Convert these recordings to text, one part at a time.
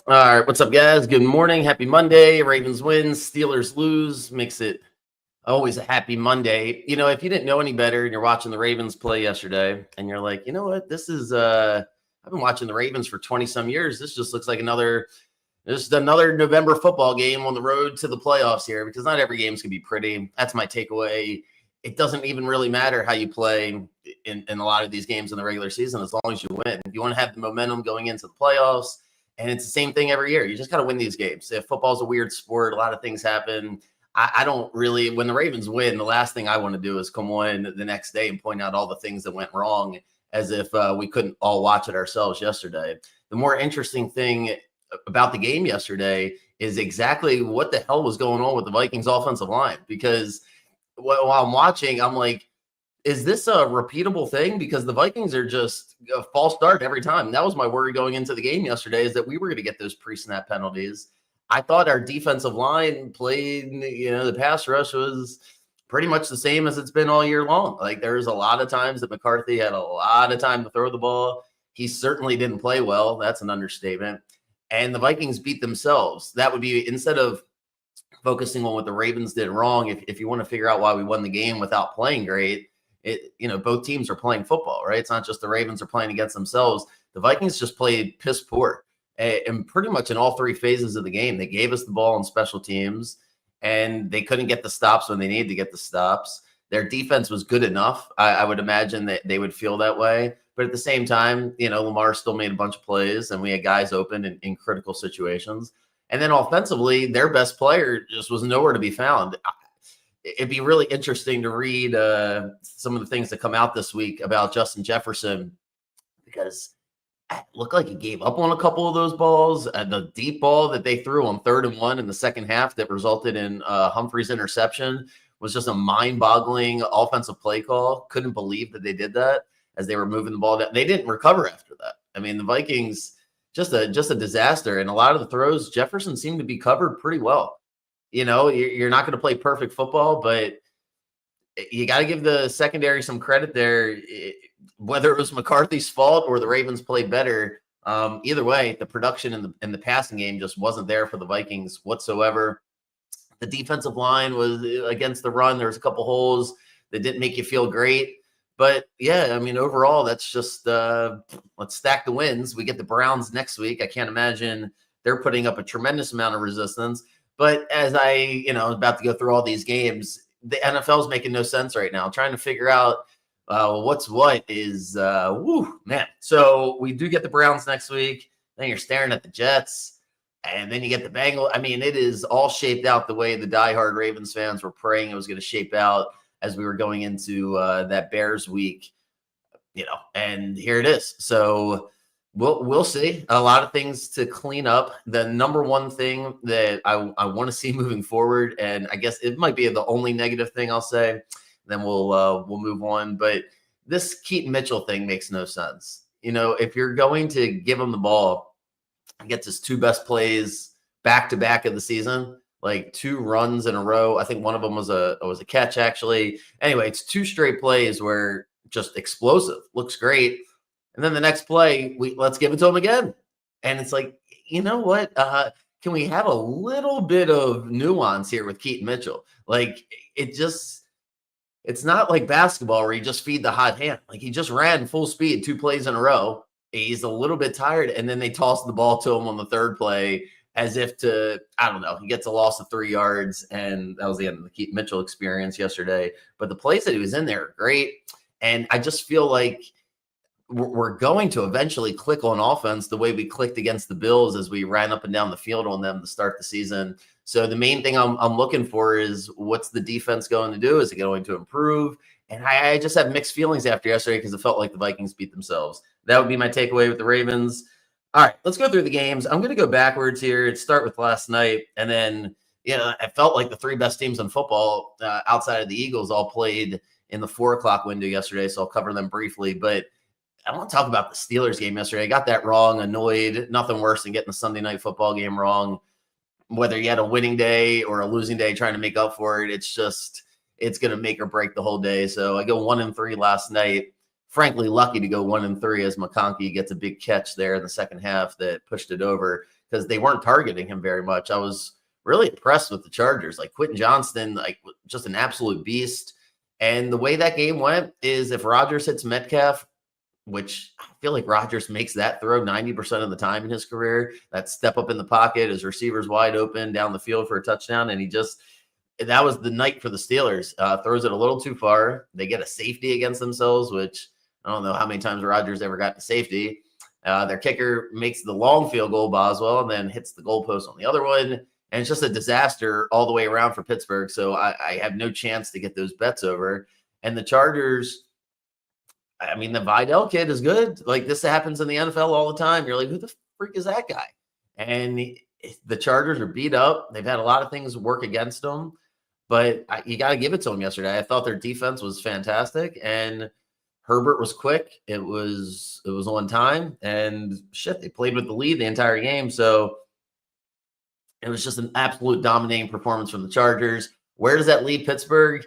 All right, what's up, guys? Good morning. Happy Monday. Ravens win, Steelers lose. Makes it always a happy Monday. If you didn't know any better and you're watching the Ravens play yesterday and you're like, you know what, this is I've been watching the Ravens for 20 some years. This just looks like another November football game on the road to the playoffs here, because not every game's gonna be pretty. That's my takeaway. It doesn't even really matter how you play in a lot of these games in the regular season, as long as you win. If you want to have the momentum going into the playoffs, and it's the same thing every year, you just got to win these games. If football's a weird sport, a lot of things happen. I don't really, when the Ravens win, the last thing I want to do is come on the next day and point out all the things that went wrong, as if we couldn't all watch it ourselves yesterday. The more interesting thing about the game yesterday is exactly what the hell was going on with the Vikings offensive line, because while I'm watching, I'm like, is this a repeatable thing? Because the Vikings are just a false start every time. That was my worry going into the game yesterday, is that we were going to get those pre-snap penalties. I thought our defensive line played, the pass rush was pretty much the same as it's been all year long. Like, there's a lot of times that McCarthy had a lot of time to throw the ball. He certainly didn't play well. That's an understatement. And the Vikings beat themselves. That would be, instead of focusing on what the Ravens did wrong, if you want to figure out why we won the game without playing great, both teams are playing football, right? It's not just the Ravens are playing against themselves. The Vikings just played piss poor, and pretty much in all three phases of the game. They gave us the ball on special teams, and they couldn't get the stops when they needed to get the stops. Their defense was good enough. I would imagine that they would feel that way. But at the same time, Lamar still made a bunch of plays, and we had guys open in critical situations. And then offensively, their best player just was nowhere to be found. It'd be really interesting to read some of the things that come out this week about Justin Jefferson, because it looked like he gave up on a couple of those balls. The deep ball that they threw on 3rd and 1 in the second half that resulted in Humphrey's interception was just a mind-boggling offensive play call. Couldn't believe that they did that as they were moving the ball down. They didn't recover after that. I mean, the Vikings, just a disaster. And a lot of the throws, Jefferson seemed to be covered pretty well. You're not going to play perfect football, but you got to give the secondary some credit there. Whether it was McCarthy's fault or the Ravens played better, either way, the production in the passing game just wasn't there for the Vikings whatsoever. The defensive line was against the run. There was a couple holes that didn't make you feel great. But, yeah, I mean, overall, that's just let's stack the wins. We get the Browns next week. I can't imagine they're putting up a tremendous amount of resistance. But as I, about to go through all these games, the NFL is making no sense right now. I'm trying to figure out what's what is, man. So we do get the Browns next week. Then you're staring at the Jets. And then you get the Bengals. I mean, it is all shaped out the way the diehard Ravens fans were praying it was going to shape out as we were going into that Bears week, and here it is. So we'll see. A lot of things to clean up. The number one thing that I want to see moving forward, and I guess it might be the only negative thing I'll say, then we'll move on. But this Keaton Mitchell thing makes no sense. If you're going to give him the ball, he gets his 2 best plays back to back of the season, like 2 runs in a row. I think one of them was a catch, actually. Anyway, it's 2 straight plays where just explosive, looks great. And then the next play, let's give it to him again. And it's like, you know what? Can we have a little bit of nuance here with Keaton Mitchell? Like, it's not like basketball where you just feed the hot hand. Like, he just ran full speed 2 plays in a row. He's a little bit tired, and then they toss the ball to him on the 3rd play as if to, I don't know, he gets a loss of 3 yards, and that was the end of the Keaton Mitchell experience yesterday. But the plays that he was in there are great, and I just feel like we're going to eventually click on offense the way we clicked against the Bills as we ran up and down the field on them to start the season. So the main thing I'm looking for is, what's the defense going to do? Is it going to improve? And I just have mixed feelings after yesterday, because it felt like the Vikings beat themselves. That would be my takeaway with the Ravens. All right, let's go through the games. I'm going to go backwards here and start with last night. And then, it felt like the 3 best teams in football outside of the Eagles all played in the 4 o'clock window yesterday. So I'll cover them briefly. But I want to talk about the Steelers game yesterday. I got that wrong, annoyed. Nothing worse than getting the Sunday night football game wrong. Whether you had a winning day or a losing day trying to make up for it, it's going to make or break the whole day. So I go 1-3 last night. Frankly, lucky to go 1-3 as McConkey gets a big catch there in the second half that pushed it over. because they weren't targeting him very much. I was really impressed with the Chargers. Like Quentin Johnston, like just an absolute beast. And the way that game went is if Rodgers hits Metcalf, which I feel like Rodgers makes that throw 90% of the time in his career, that step up in the pocket, his receivers wide open down the field for a touchdown. And that was the night for the Steelers. Throws it a little too far. They get a safety against themselves, which I don't know how many times Rodgers ever got to safety. Their kicker makes the long field goal, Boswell, and then hits the goalpost on the other one. And it's just a disaster all the way around for Pittsburgh. So I have no chance to get those bets over. And the Chargers, I mean, the Vidal kid is good. Like this happens in the NFL all the time. You're like, who the freak is that guy? And the Chargers are beat up. They've had a lot of things work against them, but you got to give it to them yesterday. I thought their defense was fantastic, and Herbert was quick. It was on time, and shit, they played with the lead the entire game. So it was just an absolute dominating performance from the Chargers. Where does that leave Pittsburgh?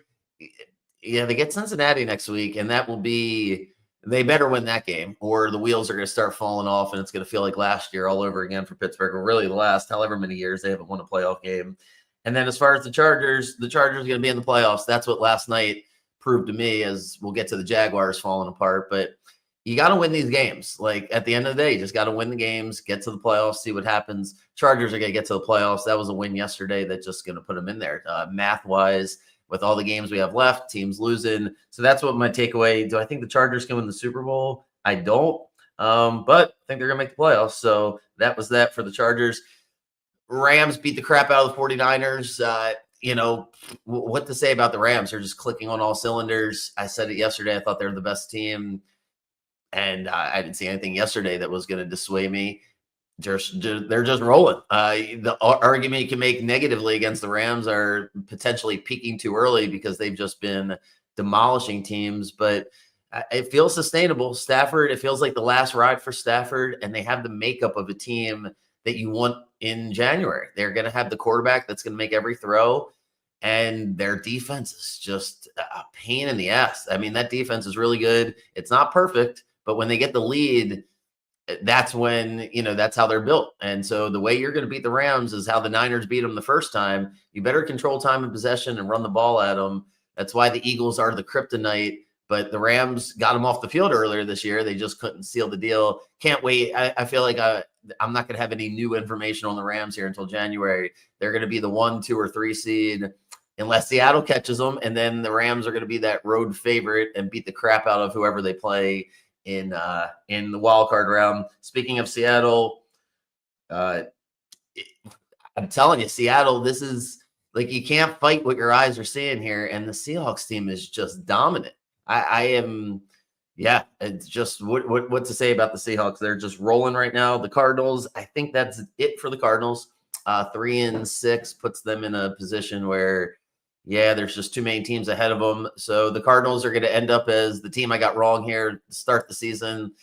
Yeah, they get Cincinnati next week, and that will be – they better win that game, or the wheels are going to start falling off, and it's going to feel like last year all over again for Pittsburgh, or really the last however many years they haven't won a playoff game. And then as far as the Chargers are going to be in the playoffs. That's what last night proved to me, as we'll get to the Jaguars falling apart. But you got to win these games. Like at the end of the day, you just got to win the games, get to the playoffs, see what happens. Chargers are going to get to the playoffs. That was a win yesterday that's just going to put them in there math-wise. With all the games we have left, teams losing. So that's what my takeaway. Do I think the Chargers can win the Super Bowl? I don't. But I think they're going to make the playoffs. So that was that for the Chargers. Rams beat the crap out of the 49ers. What to say about the Rams? They're just clicking on all cylinders. I said it yesterday. I thought they were the best team. And I didn't see anything yesterday that was going to dissuade me. They're just rolling. The argument you can make negatively against the Rams are potentially peaking too early because they've just been demolishing teams, but it feels sustainable. Stafford, it feels like the last ride for Stafford, and they have the makeup of a team that you want in January. They're going to have the quarterback that's going to make every throw, and their defense is just a pain in the ass. I mean, that defense is really good. It's not perfect, but when they get the lead, that's when, that's how they're built. And so the way you're going to beat the Rams is how the Niners beat them the first time. You better control time and possession and run the ball at them. That's why the Eagles are the kryptonite, but the Rams got them off the field earlier this year. They just couldn't seal the deal. Can't wait. I feel like I'm not going to have any new information on the Rams here until January. They're going to be the 1, 2, or 3 seed unless Seattle catches them. And then the Rams are going to be that road favorite and beat the crap out of whoever they play in the wild card round. Speaking of Seattle, I'm telling you, Seattle, this is like, you can't fight what your eyes are seeing here. And the Seahawks team is just dominant. It's just what to say about the Seahawks. They're just rolling right now. The Cardinals, I think that's it for the Cardinals. 3-6 puts them in a position where, there's just too many teams ahead of them. So the Cardinals are going to end up as the team I got wrong here to start the season.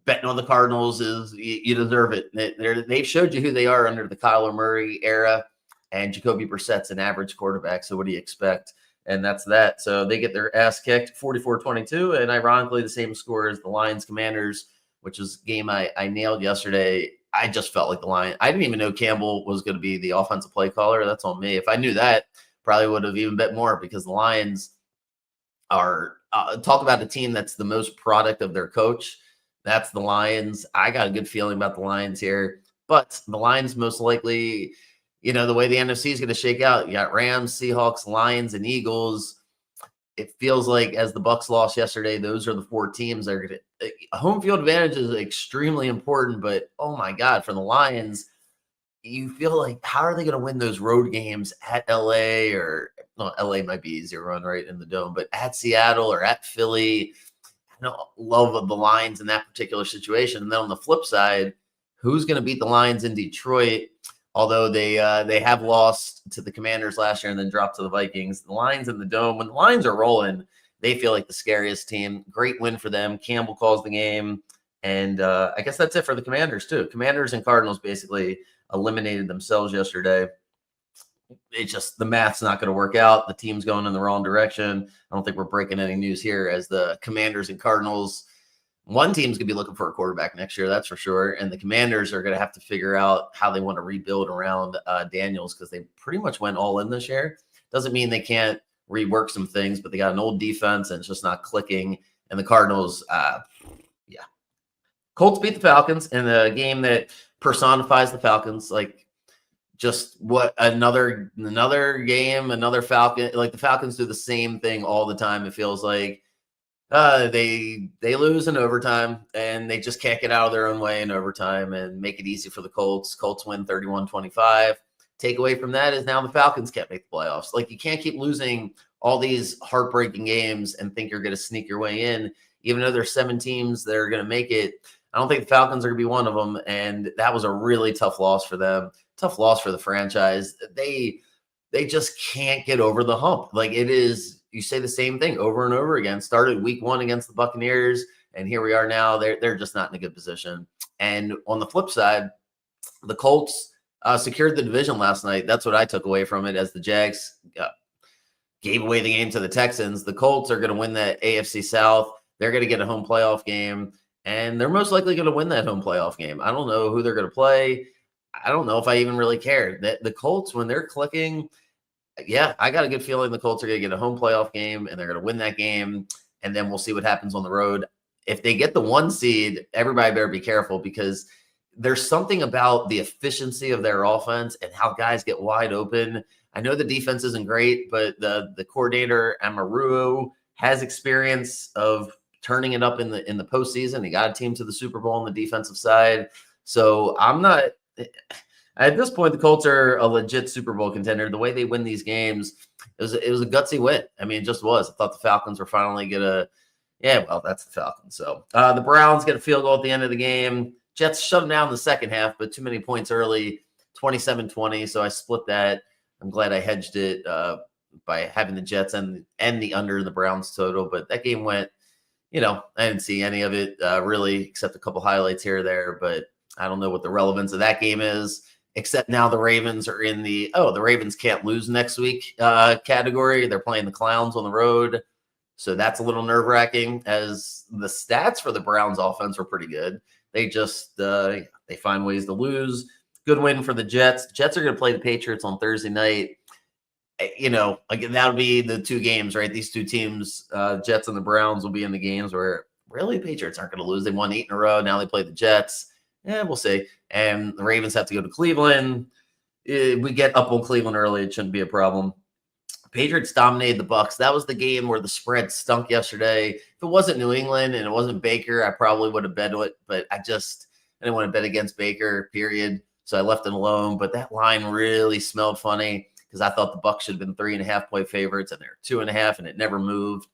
Betting on the Cardinals is you deserve it. They've showed you who they are under the Kyler Murray era, and Jacoby Brissett's an average quarterback. So what do you expect? And that's that. So they get their ass kicked 44-22, and ironically the same score as the Lions Commanders, which is a game I nailed yesterday. I just felt like the Lions. I didn't even know Campbell was going to be the offensive play caller. That's on me. If I knew that, probably would have even bet more, because the Lions are talk about a team that's the most product of their coach. That's the Lions. I got a good feeling about the Lions here, but the Lions most likely, the way the NFC is going to shake out, you got Rams, Seahawks, Lions, and Eagles. It feels like, as the Bucs lost yesterday, those are the 4 teams that are going to – home field advantage is extremely important, but oh my God, for the Lions – you feel like, how are they going to win those road games at LA, or LA might be easier run right in the dome, but at Seattle or at Philly? I don't love the Lions in that particular situation. And then on the flip side, who's going to beat the Lions in Detroit? Although they have lost to the Commanders last year and then dropped to the Vikings. The Lions in the dome, when the Lions are rolling, they feel like the scariest team. Great win for them. Campbell calls the game. And I guess that's it for the Commanders too. Commanders and Cardinals basically eliminated themselves yesterday. It's just, the math's not going to work out. The team's going in the wrong direction. I don't think we're breaking any news here, as the Commanders and Cardinals one team's going to be looking for a quarterback next year, that's for sure. And the Commanders are going to have to figure out how they want to rebuild around Daniels, because they pretty much went all in this year. Doesn't mean they can't rework some things, but they got an old defense and it's just not clicking. And the Cardinals, Colts beat the Falcons in a game that personifies the Falcons. Like, just what another game, another Falcon. Like, the Falcons do the same thing all the time. It feels like they lose in overtime and they just can't get out of their own way in overtime and make it easy for the Colts. Colts win 31-25. Takeaway from that is now the Falcons can't make the playoffs. Like, you can't keep losing all these heartbreaking games and think you're going to sneak your way in, even though there's 7 teams that are going to make it. I don't think the Falcons are going to be one of them, and that was a really tough loss for them. Tough loss for the franchise. They just can't get over the hump. Like, it is, you say the same thing over and over again. Started week 1 against the Buccaneers, and here we are now. They're just not in a good position. And on the flip side, the Colts secured the division last night. That's what I took away from it, as the Jags gave away the game to the Texans. The Colts are going to win that AFC South. They're going to get a home playoff game, and they're most likely going to win that home playoff game. I don't know who they're going to play. I don't know if I even really care. That the Colts, when they're clicking, I got a good feeling the Colts are going to get a home playoff game, and they're going to win that game, and then we'll see what happens on the road. If they get the 1 seed, everybody better be careful, because there's something about the efficiency of their offense and how guys get wide open. I know the defense isn't great, but the coordinator, Amaruo, has experience of turning it up in the postseason. He got a team to the Super Bowl on the defensive side. So I'm not – at this point, the Colts are a legit Super Bowl contender. The way they win these games, it was a gutsy win. I mean, it just was. I thought the Falcons were finally going to – that's the Falcons. So the Browns get a field goal at the end of the game. Jets shut them down in the second half, but too many points early, 27-20. So I split that. I'm glad I hedged it by having the Jets and the under in the Browns total. But that game went, I didn't see any of it really, except a couple highlights here or there. But I don't know what the relevance of that game is, except now the Ravens are in the Ravens can't lose next week category. They're playing the Clowns on the road. So that's a little nerve-wracking, as the stats for the Browns offense were pretty good. They just they find ways to lose. Good win for the Jets. Jets are going to play the Patriots on Thursday night. That'll be the 2 games, right? These 2 teams, Jets and the Browns, will be in the games where really the Patriots aren't going to lose. They won 8 in a row. Now they play the Jets. We'll see. And the Ravens have to go to Cleveland. We get up on Cleveland early. It shouldn't be a problem. Patriots dominated the Bucs. That was the game where the spread stunk yesterday. If it wasn't New England and it wasn't Baker, I probably would have bet it, but I didn't want to bet against Baker, period. So I left it alone. But that line really smelled funny, because I thought the Bucs should have been 3.5-point favorites, and they're 2.5, and it never moved.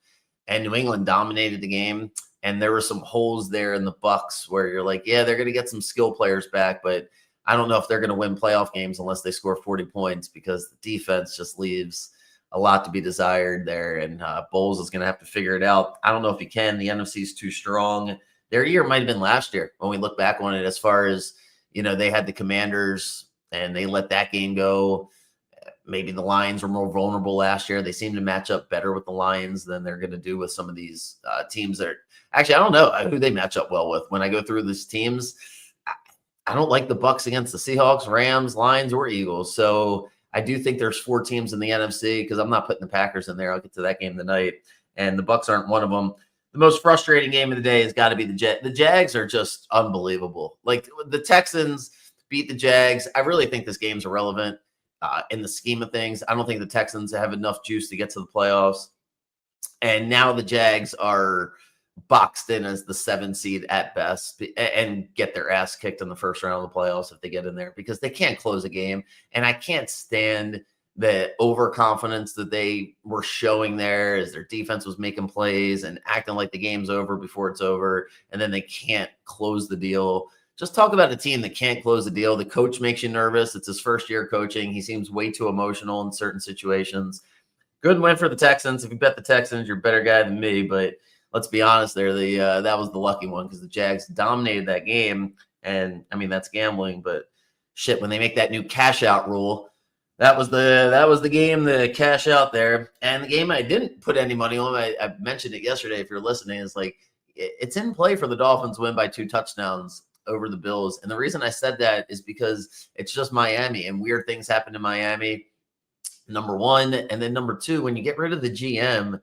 And New England dominated the game. And there were some holes there in the Bucs where you're like, they're going to get some skill players back, but I don't know if they're going to win playoff games unless they score 40 points, because the defense just leaves a lot to be desired there. And Bowles is going to have to figure it out. I don't know if he can. The NFC is too strong. Their year might have been last year when we look back on it, as far as, they had the Commanders and they let that game go. Maybe the Lions were more vulnerable last year. They seem to match up better with the Lions than they're going to do with some of these teams that are actually, I don't know who they match up well with. When I go through these teams, I don't like the Bucs against the Seahawks, Rams, Lions, or Eagles. So I do think there's 4 teams in the NFC, because I'm not putting the Packers in there. I'll get to that game tonight. And the Bucs aren't one of them. The most frustrating game of the day has got to be the Jets. The Jags are just unbelievable. Like, the Texans beat the Jags. I really think this game's irrelevant in the scheme of things. I don't think the Texans have enough juice to get to the playoffs. And now the Jags are boxed in as the 7 seed at best, and get their ass kicked in the first round of the playoffs if they get in there, because they can't close a game. And I can't stand the overconfidence that they were showing there, as their defense was making plays and acting like the game's over before it's over, and then they can't close the deal. Just talk about a team that can't close the deal. The coach makes you nervous. It's his first year coaching. He seems way too emotional in certain situations. Good win for the Texans. If you bet the Texans, you're a better guy than me, but let's be honest there. That was the lucky one, because the Jags dominated that game. And I mean, that's gambling, but shit, when they make that new cash out rule, that was the game, the cash out there. And the game I didn't put any money on, I mentioned it yesterday, if you're listening, is like, it's in play for the Dolphins to win by 2 touchdowns over the Bills. And the reason I said that is because it's just Miami and weird things happen in Miami, number one. And then number two, when you get rid of the GM,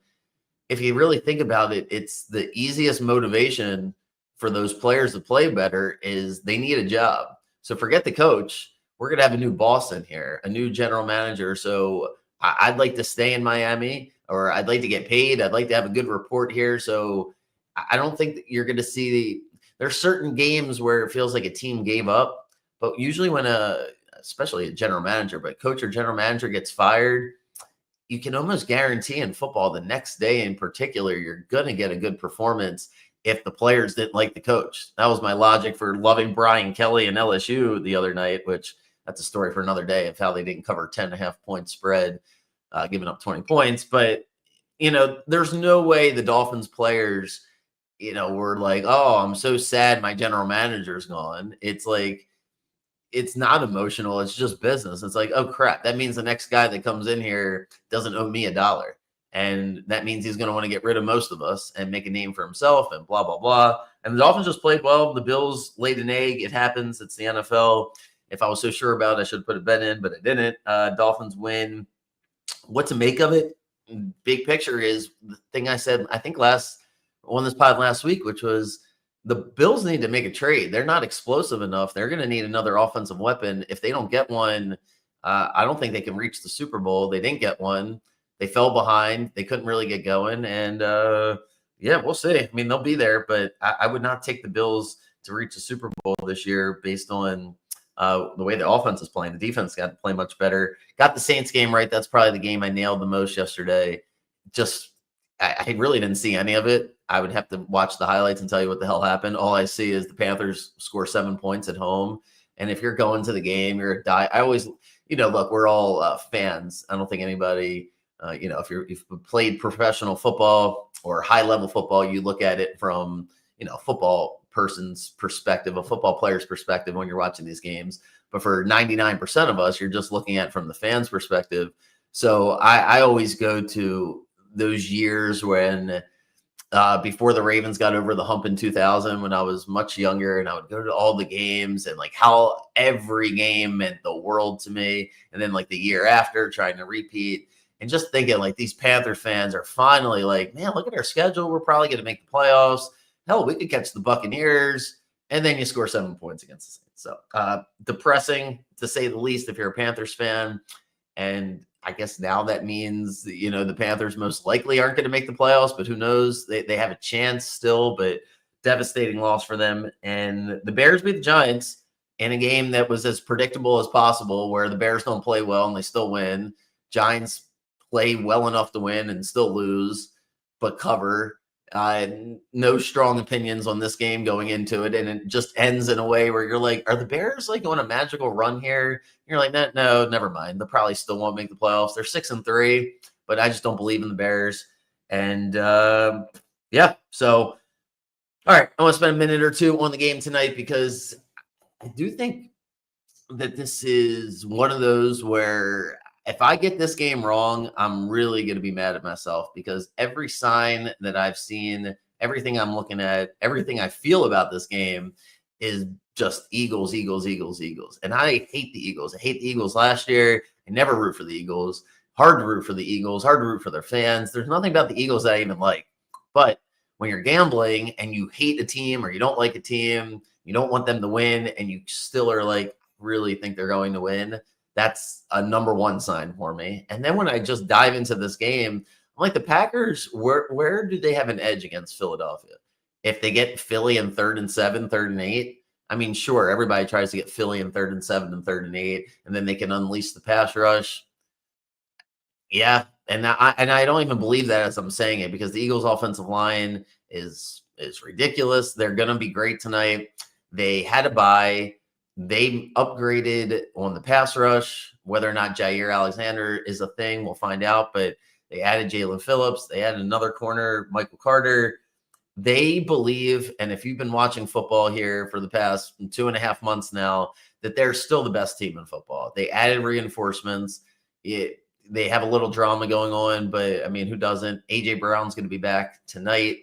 if you really think about it, it's the easiest motivation for those players to play better is they need a job. So forget the coach. We're going to have a new boss in here, a new general manager. So I'd like to stay in Miami, or I'd like to get paid. I'd like to have a good report here. So I don't think that you're going to see there's certain games where it feels like a team gave up, but usually when especially a general manager, but coach or general manager gets fired, you can almost guarantee in football the next day in particular, you're going to get a good performance if the players didn't like the coach. That was my logic for loving Brian Kelly and LSU the other night, which that's a story for another day of how they didn't cover 10.5-point spread, giving up 20 points. But, there's no way the Dolphins players, were like, oh, I'm so sad my general manager's gone. It's like, it's not emotional. It's just business. It's like, oh crap. That means the next guy that comes in here doesn't owe me $1. And that means he's going to want to get rid of most of us and make a name for himself and blah, blah, blah. And the Dolphins just played well. The Bills laid an egg. It happens. It's the NFL. If I was so sure about it, I should have put a bet in, but I didn't. Dolphins win. What to make of it? Big picture is the thing I said, I think on this pod last week, which was the Bills need to make a trade. They're not explosive enough. They're going to need another offensive weapon. If they don't get one, I don't think they can reach the Super Bowl. They didn't get one. They fell behind. They couldn't really get going. And we'll see. I mean, they'll be there, but I would not take the Bills to reach the Super Bowl this year based on the way the offense is playing. The defense got to play much better. Got the Saints game right. That's probably the game I nailed the most yesterday. I really didn't see any of it. I would have to watch the highlights and tell you what the hell happened. All I see is the Panthers score 7 points at home. And if you're going to the game, you're a die. I always, look, we're all fans. I don't think anybody, if you've played professional football or high level football, you look at it from, football person's perspective, a football player's perspective when you're watching these games. But for 99% of us, you're just looking at it from the fans' perspective. So I always go to those years when before the Ravens got over the hump in 2000, when I was much younger, and I would go to all the games and like how every game meant the world to me. And then like the year after trying to repeat and just thinking like these Panther fans are finally like, man, look at our schedule. We're probably going to make the playoffs. Hell, we could catch the Buccaneers. And then you score 7 points against the Saints. So depressing to say the least if you're a Panthers fan. And I guess now that means, the Panthers most likely aren't going to make the playoffs, but who knows? They have a chance still, but devastating loss for them. And the Bears beat the Giants in a game that was as predictable as possible, where the Bears don't play well and they still win. Giants play well enough to win and still lose, but cover. No strong opinions on this game going into it. And it just ends in a way where you're like, are the Bears like on a magical run here? You're like, no, never mind. They'll probably still won't make the playoffs. They're 6-3, but I just don't believe in the Bears. And so, all right. I want to spend a minute or two on the game tonight because I do think that this is one of those where if I get this game wrong, I'm really going to be mad at myself, because every sign that I've seen, everything I'm looking at, everything I feel about this game is just Eagles. And I hate the Eagles. I hate the Eagles last year. I never root for the Eagles. Hard to root for the Eagles, hard to root for their fans. There's nothing about the Eagles that I even like. But when you're gambling and you hate a team or you don't like a team, you don't want them to win, and you still are like, really think they're going to win, that's a number one sign for me. And then when I just dive into this game, I'm like, the Packers, where do they have an edge against Philadelphia? If they get Philly in 3rd and 7, 3rd and 8, I mean, sure, everybody tries to get Philly in 3rd and 7 and 3rd and 8, and then they can unleash the pass rush. Yeah, and I don't even believe that as I'm saying it, because the Eagles' offensive line is ridiculous. They're going to be great tonight. They had a bye. They upgraded on the pass rush. Whether or not Jair Alexander is a thing, we'll find out. But they added Jalen Phillips. They added another corner, Michael Carter. They believe, and if you've been watching football here for the past 2.5 months now, that they're still the best team in football. They added reinforcements. They have a little drama going on, but I mean, who doesn't? AJ Brown's going to be back tonight.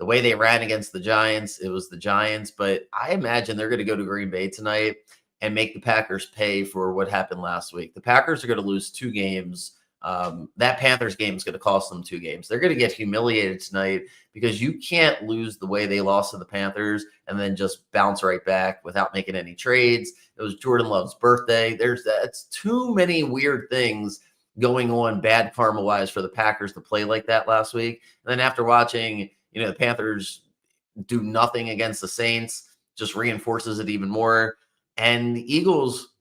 the way they ran against the Giants, it was the Giants. But I imagine they're going to go to Green Bay tonight and make the Packers pay for what happened last week. The Packers are going to lose 2 games. That Panthers game is going to cost them 2 games. They're going to get humiliated tonight because you can't lose the way they lost to the Panthers and then just bounce right back without making any trades. It was Jordan Love's birthday. That's too many weird things going on bad karma wise for the Packers to play like that last week. And then after watching, the Panthers do nothing against the Saints, just reinforces it even more. And the Eagles,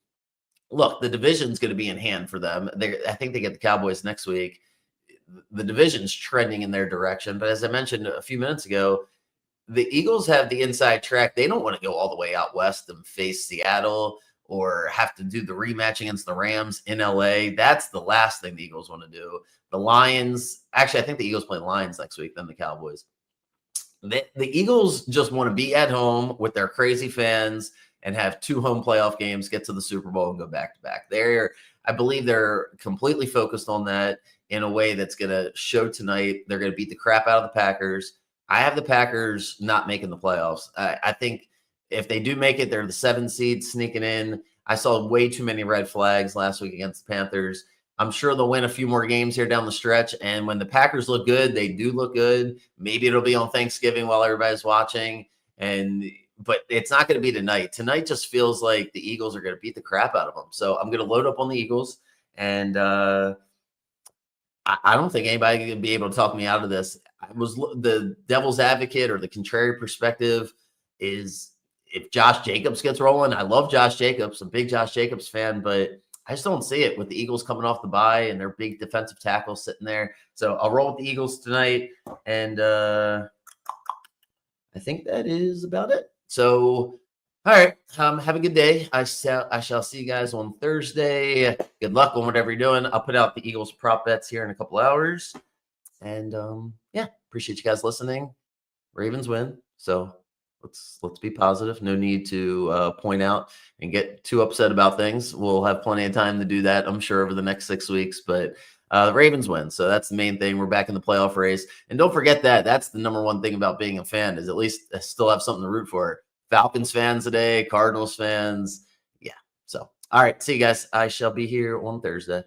look, the division's going to be in hand for them. I think they get the Cowboys next week. The division's trending in their direction. But as I mentioned a few minutes ago, the Eagles have the inside track. They don't want to go all the way out west and face Seattle or have to do the rematch against the Rams in LA. That's the last thing the Eagles want to do. The Lions, actually, I think the Eagles play Lions next week, then the Cowboys. The Eagles just want to be at home with their crazy fans and have 2 home playoff games, get to the Super Bowl and go back to back. I believe they're completely focused on that in a way that's going to show tonight. They're going to beat the crap out of the Packers. I have the Packers not making the playoffs. I think if they do make it, they're the 7 seed sneaking in. I saw way too many red flags last week against the Panthers. I'm sure they'll win a few more games here down the stretch. And when the Packers look good, they do look good. Maybe it'll be on Thanksgiving while everybody's watching. But it's not going to be tonight. Tonight just feels like the Eagles are going to beat the crap out of them. So I'm going to load up on the Eagles. And I don't think anybody can be able to talk me out of this. The devil's advocate or the contrary perspective is if Josh Jacobs gets rolling. I love Josh Jacobs. I'm a big Josh Jacobs fan, but I just don't see it with the Eagles coming off the bye and their big defensive tackle sitting there. So I'll roll with the Eagles tonight. And I think that is about it. So, all right. Have a good day. I shall see you guys on Thursday. Good luck on whatever you're doing. I'll put out the Eagles prop bets here in a couple hours. And appreciate you guys listening. Ravens win. So let's be positive. No need to point out and get too upset about things. We'll have plenty of time to do that, I'm sure, over the next 6 weeks. But the Ravens win. So that's the main thing. We're back in the playoff race. And don't forget that's the number one thing about being a fan is at least I still have something to root for. Falcons fans today, Cardinals fans. Yeah. So, all right. See you guys. I shall be here on Thursday.